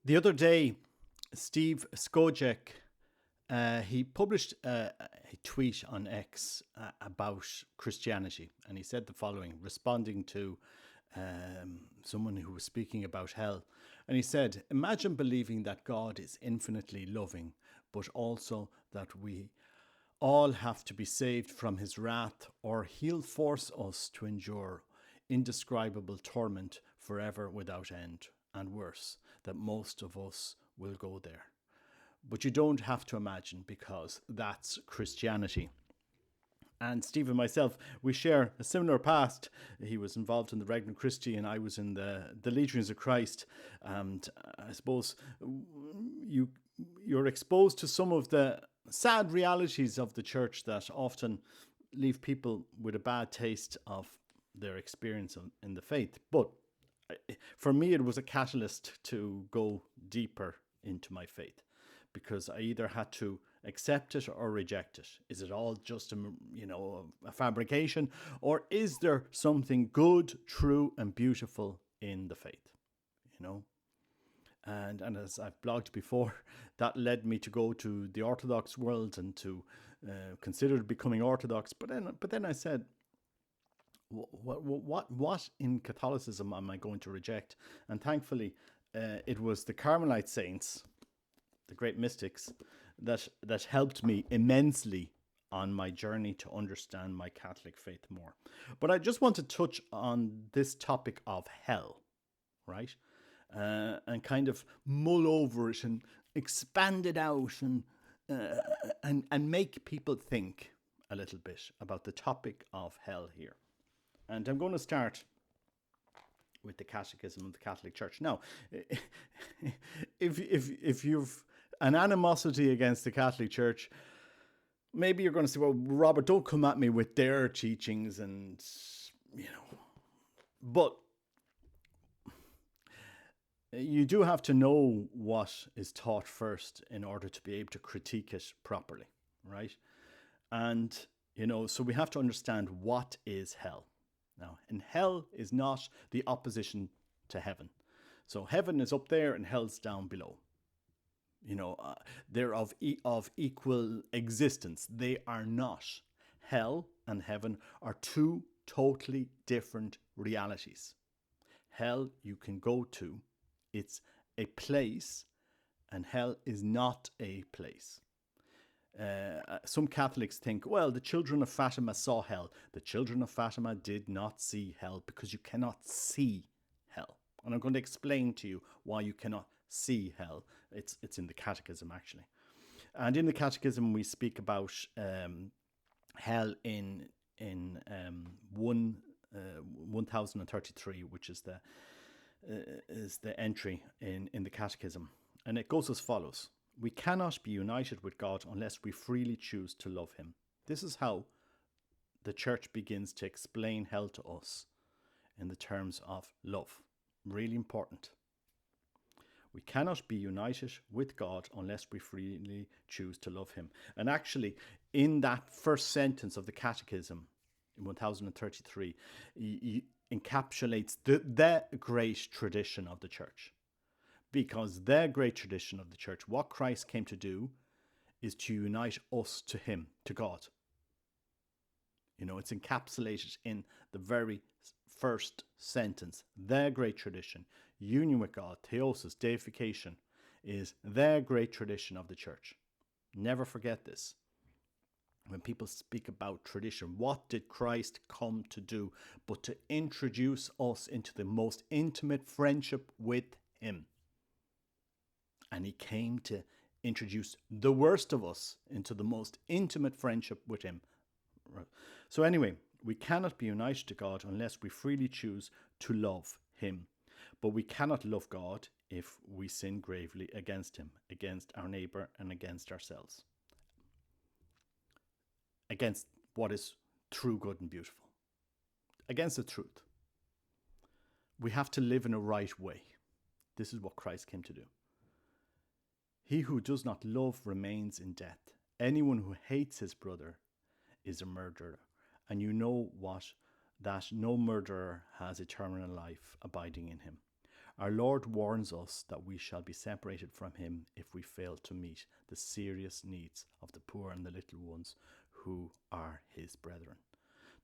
The other day, Steve Skojec, he published a tweet on X about Christianity, and he said the following, responding to someone who was speaking about hell. And he said, "Imagine believing that God is infinitely loving, but also that we all have to be saved from his wrath, or he'll force us to endure indescribable torment forever without end, and worse, that most of us will go there. But you don't have to imagine, because that's Christianity." And Steve and myself, we share a similar past. He was involved in the Regnum Christi, and I was in the Legions of Christ. And I suppose you're exposed to some of the sad realities of the church that often leave people with a bad taste of their experience in the faith. But for me, it was a catalyst to go deeper into my faith, because I either had to accept it or reject it. Is it all just a fabrication, or is there something good, true, and beautiful in the faith? You know. And as I've blogged before, that led me to go to the Orthodox world and to consider becoming Orthodox. But then I said, what in Catholicism am I going to reject? And thankfully, it was the Carmelite saints, the great mystics, that helped me immensely on my journey to understand my Catholic faith more. But I just want to touch on this topic of hell, right? And kind of mull over it and expand it out and make people think a little bit about the topic of hell here. And I'm going to start with the Catechism of the Catholic Church. Now, if you've an animosity against the Catholic Church, maybe you're going to say, "Well, Robert, don't come at me with their teachings," and but you do have to know what is taught first in order to be able to critique it properly, right? And so we have to understand what is hell. Now, and hell is not the opposition to heaven. So heaven is up there and hell's down below. They're of equal existence. They are not. Hell and heaven are two totally different realities. Hell you can go to. It's a place, and hell is not a place. Some Catholics think, well, the children of Fatima saw hell. The children of Fatima did not see hell, because you cannot see hell. And I'm going to explain to you why you cannot see hell. It's in the Catechism, actually. And in the Catechism, we speak about hell in 1033, which is the entry in the Catechism. And it goes as follows. We cannot be united with God unless we freely choose to love him. This is how the church begins to explain hell to us in the terms of love. Really important. We cannot be united with God unless we freely choose to love him. And actually, in that first sentence of the Catechism, in 1033, he encapsulates the great tradition of the church. Because the great tradition of the church, what Christ came to do, is to unite us to him, to God. It's encapsulated in the very first sentence. The great tradition, union with God, theosis, deification, is the great tradition of the church. Never forget this. When people speak about tradition, what did Christ come to do but to introduce us into the most intimate friendship with him? And he came to introduce the worst of us into the most intimate friendship with him. So anyway, we cannot be united to God unless we freely choose to love him. But we cannot love God if we sin gravely against him, against our neighbour, and against ourselves. Against what is true, good, and beautiful. Against the truth. We have to live in a right way. This is what Christ came to do. He who does not love remains in death. Anyone who hates his brother is a murderer. And you know what? That no murderer has eternal life abiding in him. Our Lord warns us that we shall be separated from him if we fail to meet the serious needs of the poor and the little ones who are his brethren.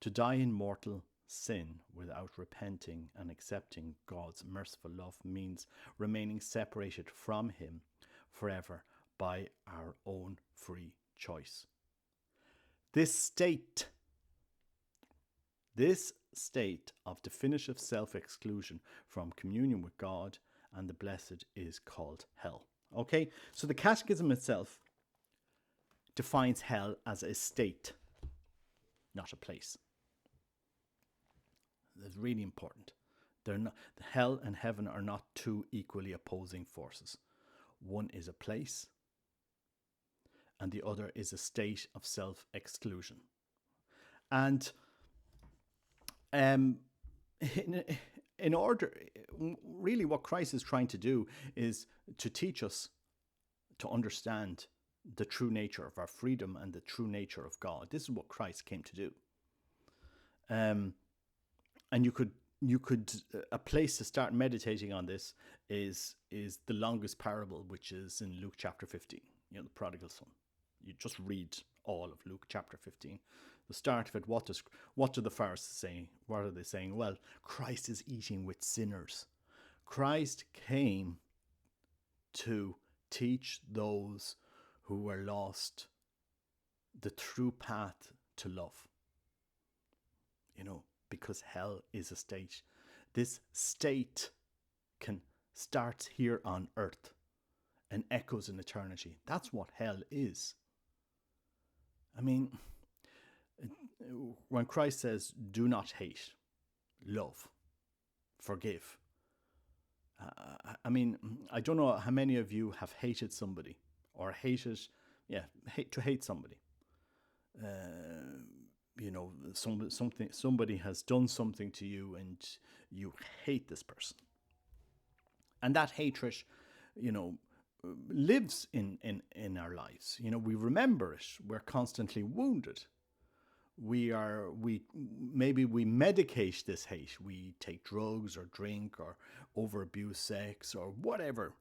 To die in mortal sin without repenting and accepting God's merciful love means remaining separated from him forever by our own free choice. This state of definitive self-exclusion from communion with God and the blessed is called hell. Okay, so the Catechism itself defines hell as a state, not a place. That's really important. They're not, hell and heaven are not two equally opposing forces. One is a place, and the other is a state of self-exclusion. And in order, really what Christ is trying to do is to teach us to understand the true nature of our freedom and the true nature of God. This is what Christ came to do. And you could a place to start meditating on this is the longest parable, which is in Luke chapter 15, the Prodigal Son. You just read all of Luke chapter 15. The start of it, what do the Pharisees say? What are they saying? Well, Christ is eating with sinners. Christ came to teach those who were lost the true path to love. Because hell is a state. This state starts here on earth and echoes in eternity. That's what hell is. I mean, when Christ says, do not hate, love, forgive. I mean, I don't know how many of you have hated somebody or to hate somebody. Somebody has done something to you and you hate this person. And that hatred, lives in our lives. We remember it. We're constantly wounded. We medicate this hate. We take drugs or drink or overabuse sex or whatever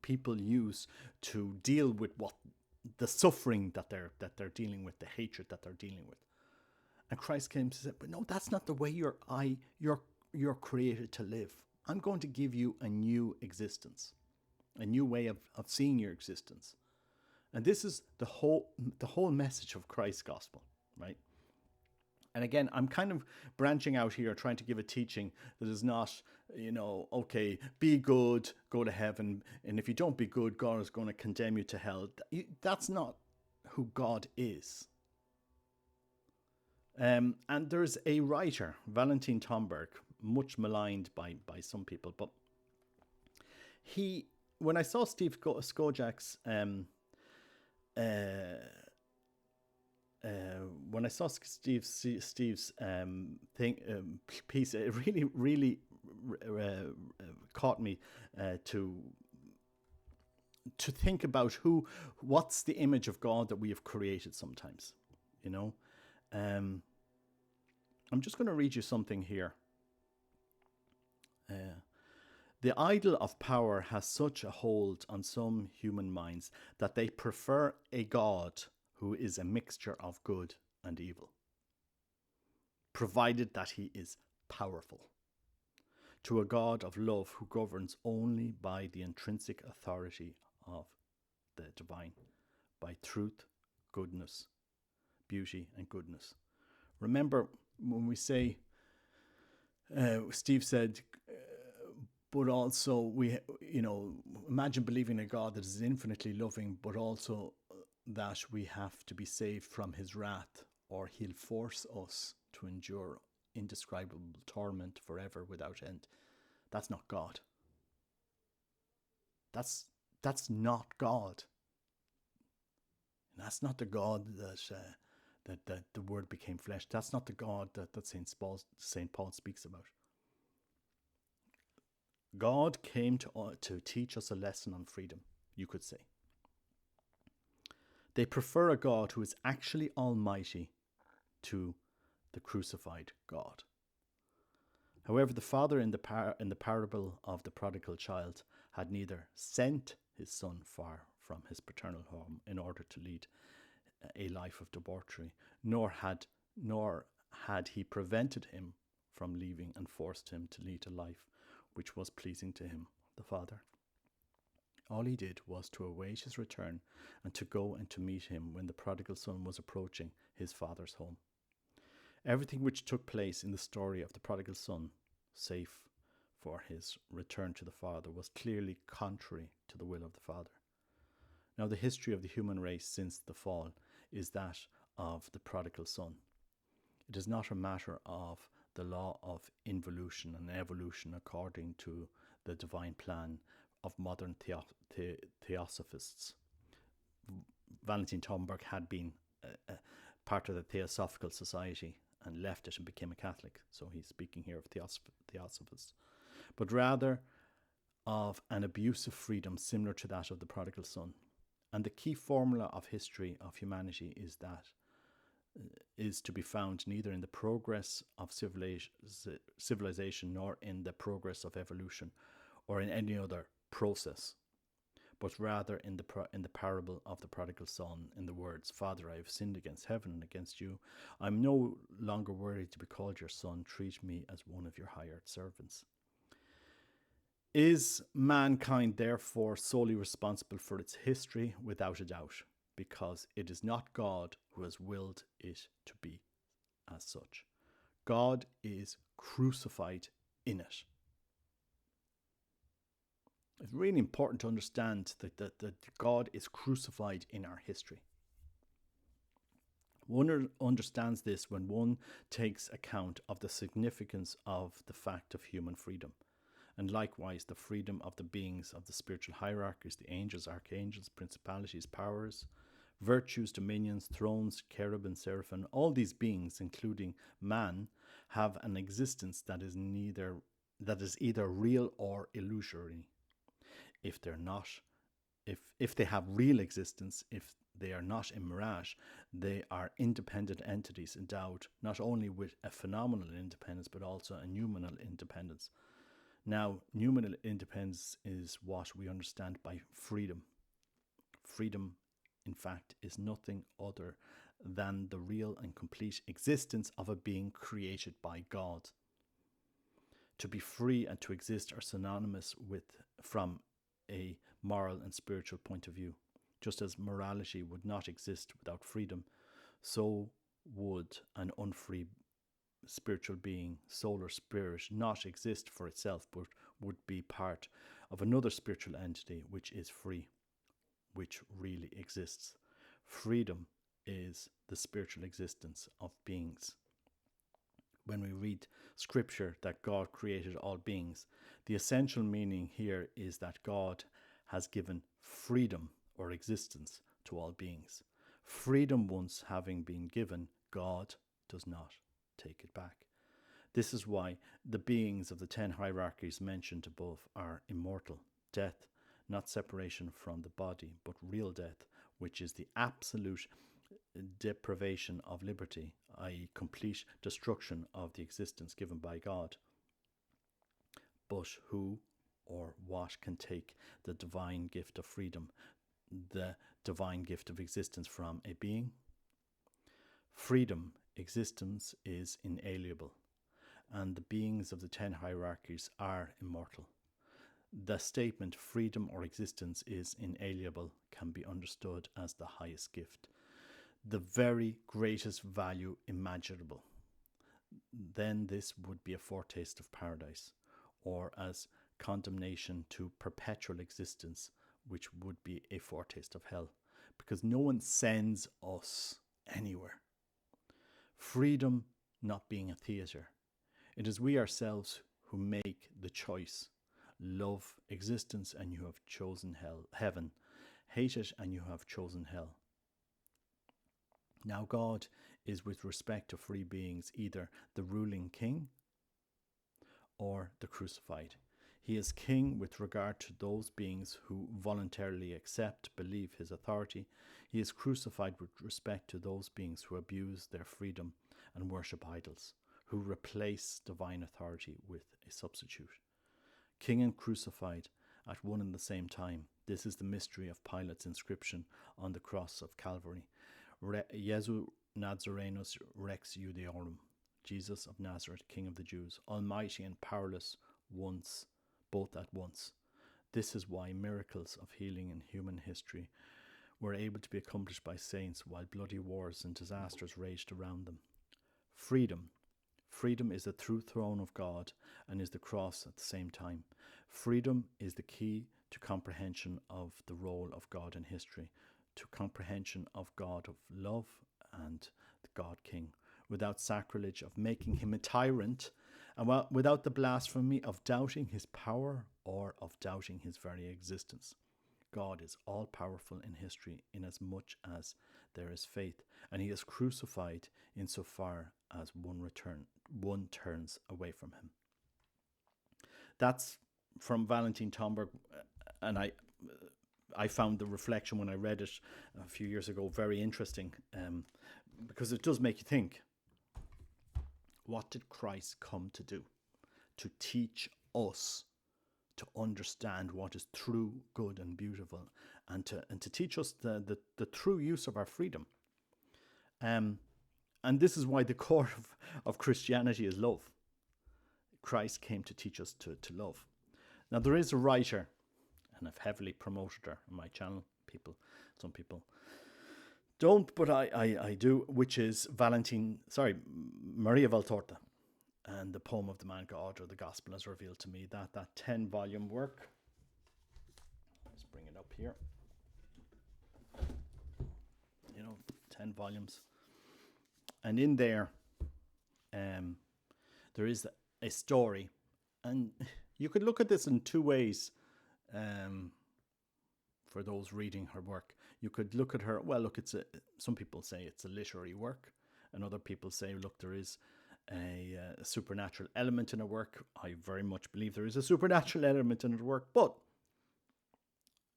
people use to deal with the suffering that they're dealing with, the hatred that they're dealing with. And Christ came to say, but no, that's not the way you're created to live. I'm going to give you a new existence, a new way of seeing your existence. And this is the whole message of Christ's gospel, right? And again, I'm kind of branching out here, trying to give a teaching that is not, okay, be good, go to heaven. And if you don't be good, God is going to condemn you to hell. That's not who God is. And there's a writer, Valentin Tomberg, much maligned by some people, but when I saw Steve Skojak's when I saw Steve's piece, it really caught me to think about what's the image of God that we have created sometimes, I'm just going to read you something here. The idol of power has such a hold on some human minds that they prefer a God who is a mixture of good and evil, provided that he is powerful, to a God of love who governs only by the intrinsic authority of the divine, by truth, goodness, beauty, and goodness. Remember when we say, Steve said, but also we, imagine believing in a God that is infinitely loving, but also that we have to be saved from his wrath, or he'll force us to endure indescribable torment forever without end. That's not God. That's not God. That's not the God that the Word became flesh. That's not the God that St. Paul speaks about. God came to teach us a lesson on freedom, you could say. They prefer a God who is actually almighty to the crucified God. However, the father in the parable of the prodigal child had neither sent his son far from his paternal home in order to lead a life of debauchery, nor had he prevented him from leaving and forced him to lead a life which was pleasing to him, the father. All he did was to await his return and to go and to meet him when the prodigal son was approaching his father's home. Everything which took place in the story of the prodigal son, save for his return to the father, was clearly contrary to the will of the father. Now, the history of the human race since the fall is that of the prodigal son. It is not a matter of the law of involution and evolution according to the divine plan of modern theosophists. Valentin Tomberg had been part of the Theosophical Society and left it and became a Catholic, so he's speaking here of theosophists, but rather of an abuse of freedom similar to that of the prodigal son. And the key formula of history of humanity is to be found neither in the progress of civilization nor in the progress of evolution or in any other process, but rather in the parable of the prodigal son, in the words, "Father, I have sinned against heaven and against you. I am no longer worthy to be called your son. Treat me as one of your hired servants." Is mankind therefore solely responsible for its history? Without a doubt, because it is not God who has willed it to be as such. God is crucified in it. It's really important to understand that God is crucified in our history. One understands this when one takes account of the significance of the fact of human freedom, and likewise the freedom of the beings of the spiritual hierarchies, the angels, archangels, principalities, powers, virtues, dominions, thrones, cherub and seraphim. All these beings, including man, have an existence that is either real or illusory. If they have real existence, if they are not a mirage, they are independent entities endowed not only with a phenomenal independence but also a noumenal independence. Now, noumenal independence is what we understand by freedom. Freedom, in fact, is nothing other than the real and complete existence of a being created by God. To be free and to exist are synonymous from a moral and spiritual point of view. Just as morality would not exist without freedom, so would an unfree spiritual being, soul or spirit, not exist for itself, but would be part of another spiritual entity which is free, which really exists. Freedom is the spiritual existence of beings. When we read scripture that God created all beings, the essential meaning here is that God has given freedom or existence to all beings. Freedom once having been given, God does not take it back. This is why the beings of the 10 hierarchies mentioned above are immortal. Death, not separation from the body, but real death, which is the absolute deprivation of liberty, i.e. complete destruction of the existence given by God. But who or what can take the divine gift of freedom, the divine gift of existence from a being? Freedom, existence, is inalienable, and the beings of the 10 hierarchies are immortal. The statement freedom or existence is inalienable can be understood as the highest gift, the very greatest value imaginable. Then this would be a foretaste of paradise, or as condemnation to perpetual existence, which would be a foretaste of hell, because no one sends us anywhere. Freedom not being a theatre. It is we ourselves who make the choice. Love existence and you have chosen heaven. Hate it and you have chosen hell. Now God is, with respect to free beings, either the ruling king or the crucified. He is king with regard to those beings who voluntarily accept, believe his authority. He is crucified with respect to those beings who abuse their freedom and worship idols, who replace divine authority with a substitute. King and crucified at one and the same time. This is the mystery of Pilate's inscription on the cross of Calvary. Jesu Nazarenus Rex Judeorum. Jesus of Nazareth, King of the Jews, almighty and powerless once, both at once. This is why miracles of healing in human history were able to be accomplished by saints while bloody wars and disasters raged around them. Freedom. Freedom is the true throne of God and is the cross at the same time. Freedom is the key to comprehension of the role of God in history, to comprehension of God of love and the God King, without sacrilege of making him a tyrant, and without the blasphemy of doubting his power or of doubting his very existence. God is all-powerful in history inasmuch as there is faith, and he is crucified insofar as one turns away from him. That's from Valentin Tomberg, and I found the reflection when I read it a few years ago very interesting, because it does make you think, what did Christ come to do? To teach us to understand what is true, good and beautiful, and to teach us the true use of our freedom. And this is why the core of Christianity is love. Christ came to teach us to love. Now there is a writer, and I've heavily promoted her on my channel. Some people don't, but I do, which is Maria Valtorta, and the poem of the man God, or the gospel as revealed to me, that 10-volume work. Let's bring it up here. 10 volumes. And in there, there is a story, and you could look at this in two ways. For those reading her work, you could look at her. Well, look, some people say it's a literary work, and other people say, look, there is a supernatural element in her work. I very much believe there is a supernatural element in her work, but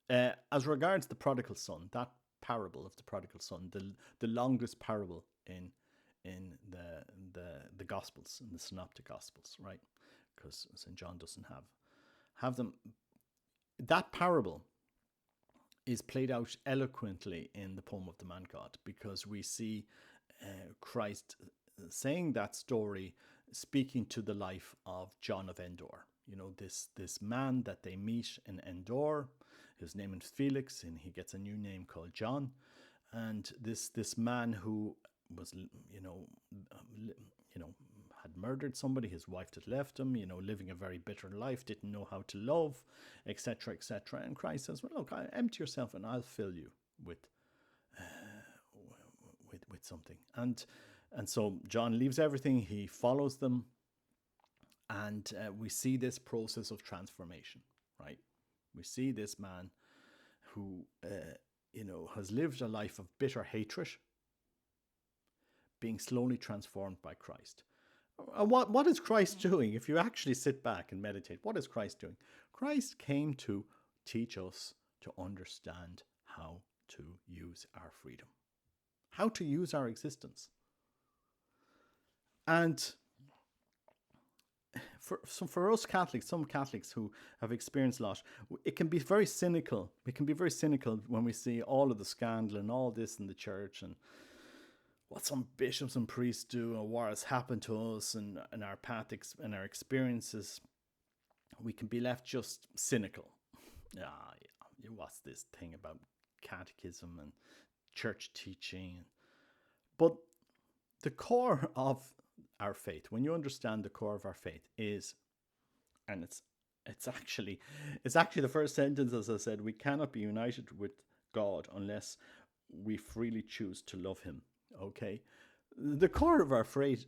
as regards the prodigal son, that parable of the prodigal son, the longest parable in the Gospels, in the Synoptic Gospels, right? Because St. John doesn't have them. That parable is played out eloquently in the poem of the man God, because we see Christ saying that story, speaking to the life of John of Endor. This man that they meet in Endor, his name is Felix, and he gets a new name called John. And this man who was, had murdered somebody, his wife had left him, living a very bitter life, didn't know how to love, etc., etc. And Christ says, well, look, empty yourself and I'll fill you with something. And so John leaves everything, he follows them, and we see this process of transformation, right? We see this man who, has lived a life of bitter hatred, being slowly transformed by Christ. What is Christ doing? If you actually sit back and meditate, what is Christ doing? Christ came to teach us to understand how to use our freedom, how to use our existence. And for us Catholics, some Catholics who have experienced a lot, it can be very cynical. We can be very cynical when we see all of the scandal and all this in the church, and what some bishops and priests do, and what has happened to us and our path and our experiences. We can be left just cynical. What's this thing about catechism and church teaching? But the core of our faith, when you understand the core of our faith, is, and it's actually the first sentence, as I said, we cannot be united with God unless we freely choose to love him. Okay, the core of our faith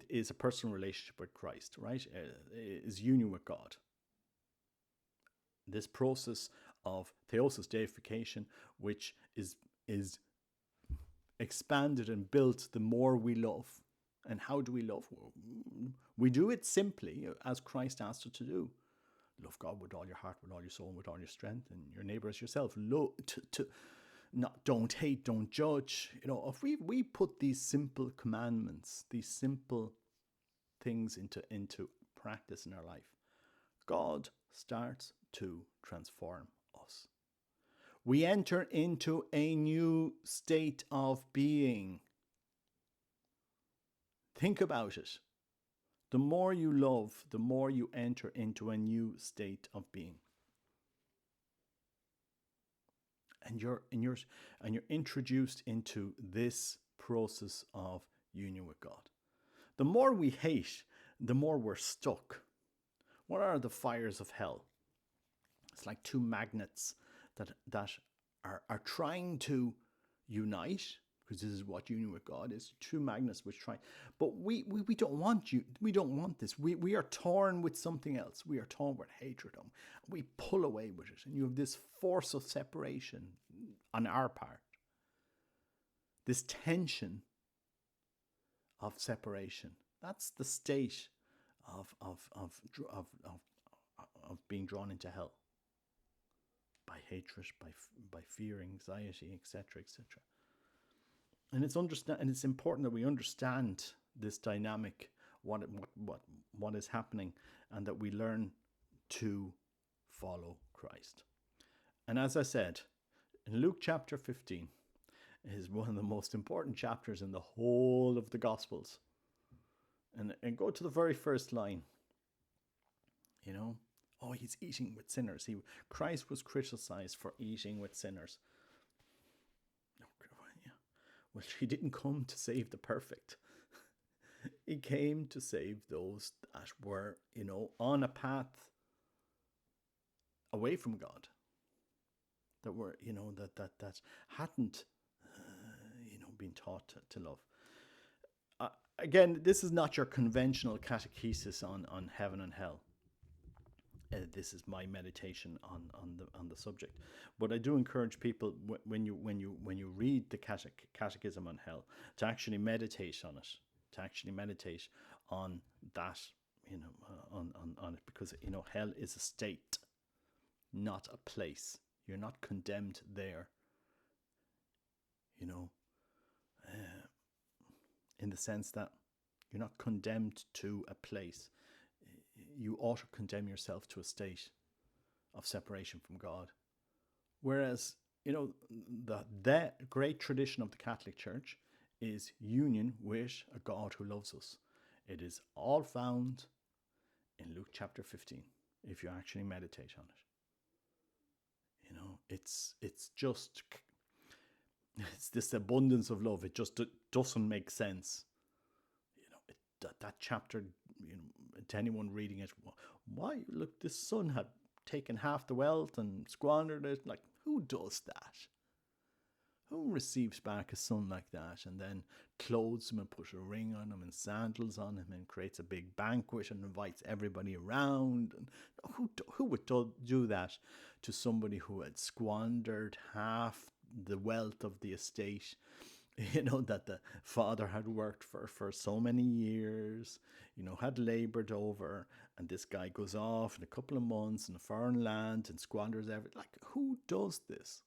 is a personal relationship with Christ, right? Is union with God. This process of theosis, deification, which is expanded and built the more we love. And how do we love? We do it simply as Christ asked us to do. Love God with all your heart, with all your soul, and with all your strength, and your neighbor as yourself. Don't hate, don't judge. If we put these simple commandments, these simple things into practice in our life, God starts to transform us. We enter into a new state of being. Think about it. The more you love, the more you enter into a new state of being. And you're introduced into this process of union with God. The more we hate, the more we're stuck. What are the fires of hell? It's like two magnets that are trying to unite, because this is what union with God is. Two magnets which try, but we don't want you. We don't want this. We are torn with something else. We are torn with hatred. We pull away with it, and you have this force of separation on our part. This tension of separation. That's the state of being drawn into hell by hatred, by fear, anxiety, etc., etc. And it's important that we understand this dynamic, what is happening, and that we learn to follow Christ. And as I said, in Luke chapter 15 is one of the most important chapters in the whole of the Gospels. And go to the very first line. You know, oh, he's eating with sinners. Christ was criticized for eating with sinners. Well, he didn't come to save the perfect. He came to save those that were, on a path away from God. That were, that hadn't, been taught to love. Again, this is not your conventional catechesis on heaven and hell. This is my meditation on the subject, but I do encourage people when you read the Catechism on hell to actually meditate on it, to actually meditate on that, on it, because hell is a state, not a place. You're not condemned there. In the sense that you're not condemned to a place. You ought to condemn yourself to a state of separation from God. Whereas, the great tradition of the Catholic Church is union with a God who loves us. It is all found in Luke chapter 15, if you actually meditate on it. It's this abundance of love. It just doesn't make sense. That chapter, to anyone reading it, why? Look, this son had taken half the wealth and squandered it. Like, who does that? Who receives back a son like that and then clothes him and puts a ring on him and sandals on him and creates a big banquet and invites everybody around? And who would do that to somebody who had squandered half the wealth of the estate, that the father had worked for so many years, had labored over, and this guy goes off in a couple of months in a foreign land and squanders everything? Like, who does this?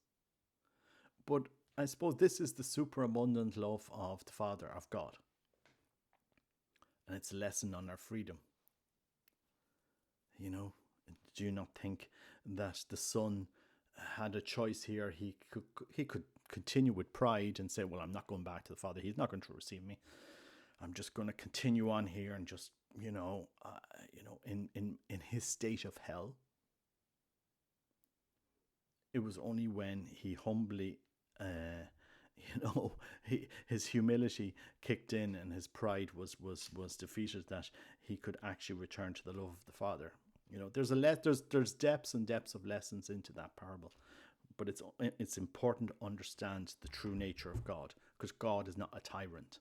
But I suppose this is the superabundant love of the Father, of God. And it's a lesson on our freedom. Do you not think that the Son had a choice here? He could continue with pride and say, well, I'm not going back to the Father. He's not going to receive me. I'm just going to continue on here and just, in his state of hell. It was only when he humbly, his humility kicked in and his pride was defeated that he could actually return to the love of the Father. There's depths and depths of lessons into that parable, but it's important to understand the true nature of God, because God is not a tyrant.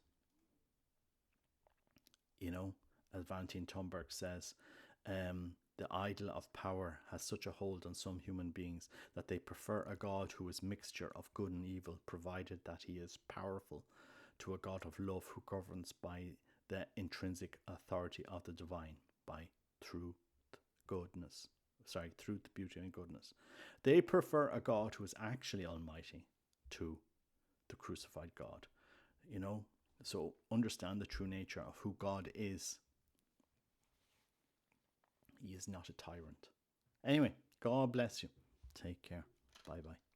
As Valentin Thunberg says, the idol of power has such a hold on some human beings that they prefer a God who is mixture of good and evil, provided that he is powerful, to a God of love who governs by the intrinsic authority of the divine, by truth, beauty and goodness. They prefer a God who is actually almighty to the crucified God. So understand the true nature of who God is. He is not a tyrant. Anyway, God bless you. Take care. Bye bye.